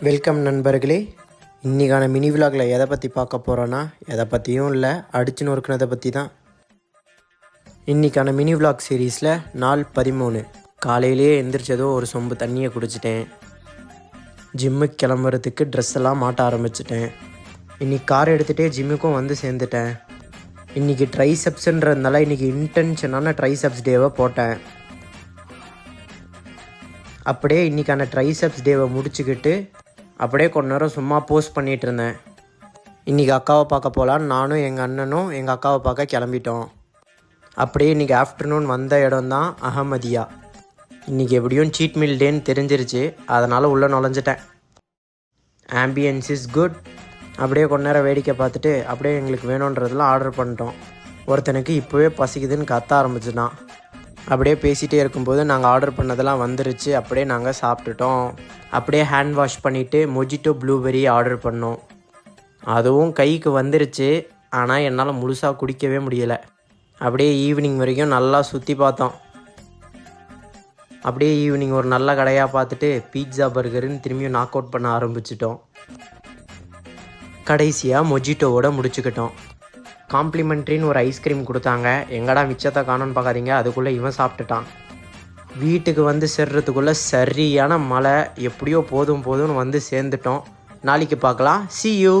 Welcome நண்பர்களே. இன்றைக்கான mini விலாகில் எதை பற்றி பார்க்க போகிறோன்னா, எதை பற்றியும் இல்லை, அடிச்சு நொறுக்குனதை பற்றி தான். இன்றைக்கான மினி விலாக் சீரீஸில் நாள் 13. காலையிலேயே எந்திரிச்சதோ ஒரு சொம்பு தண்ணியை குடிச்சிட்டேன். ஜிம்முக்கு கிளம்புறதுக்கு ட்ரெஸ் எல்லாம் மாட்ட ஆரம்பிச்சிட்டேன். இன்றைக்கி கார் எடுத்துகிட்டே ஜிம்முக்கும் வந்து சேர்ந்துட்டேன். இன்றைக்கி ட்ரைசெப்ஸுன்றதுனால இன்றைக்கி இன்டென்ஷனான ட்ரைசெப்ஸ் டேவை போட்டேன். அப்படியே இன்றைக்கான ட்ரைசெப்ஸ் டேவை முடிச்சுக்கிட்டு அப்படியே கொஞ்ச நேரம் சும்மா போஸ்ட் பண்ணிகிட்டு இருந்தேன். இன்றைக்கி அக்காவை பார்க்க போகலான்னு நானும் எங்கள் அண்ணனும் எங்கள் அக்காவை பார்க்க கிளம்பிட்டோம். அப்படியே இன்றைக்கி ஆஃப்டர்நூன் வந்த இடம் தான் அகமதியா. இன்றைக்கி எப்படியும் சீட் மீல் டேன்னு தெரிஞ்சிருச்சு, அதனால் உள்ளே நுழைஞ்சிட்டேன். Ambience is good. அப்படியே கொஞ்ச நேரம் வேடிக்கை பார்த்துட்டு அப்படியே எங்களுக்கு வேணுன்றதெல்லாம் ஆர்டர் பண்ணிட்டோம். ஒருத்தனுக்கு இப்போவே பசிக்குதுன்னு கத்த ஆரம்பிச்சுட்டான். அப்படியே பேசிகிட்டே இருக்கும்போது நாங்கள் ஆர்டர் பண்ணதெல்லாம் வந்துருச்சு. அப்படியே நாங்கள் சாப்பிட்டுட்டோம். அப்படியே ஹேண்ட் வாஷ் பண்ணிவிட்டு மொஜிட்டோ ப்ளூபெர்ரி ஆர்டர் பண்ணோம். அதுவும் கைக்கு வந்துருச்சு, ஆனால் என்னால் முழுசாக குடிக்கவே முடியலை. அப்படியே ஈவினிங் வரைக்கும் நல்லா சுற்றி பார்த்தோம். அப்படியே ஈவினிங் ஒரு நல்ல கடையாக பார்த்துட்டு பீட்சா பர்கருன்னு திரும்பியும் நாக் அவுட் பண்ண ஆரம்பிச்சிட்டோம். கடைசியாக மொஜிட்டோவோட முடிச்சுக்கிட்டோம். காம்ப்ளிமெண்ட்ரின்னு ஒரு ஐஸ்கிரீம் கொடுத்தாங்க. எங்கடா மிச்சத்தை காணும்னு பார்க்காதீங்க, அதுக்குள்ளே இவன் சாப்பிட்டுட்டான். வீட்டுக்கு வந்து சேர்றதுக்குள்ளே சரியான மழை. எப்படியோ போதும்னு வந்து சேர்ந்துட்டோம். நாளைக்கு பார்க்கலாம். See you.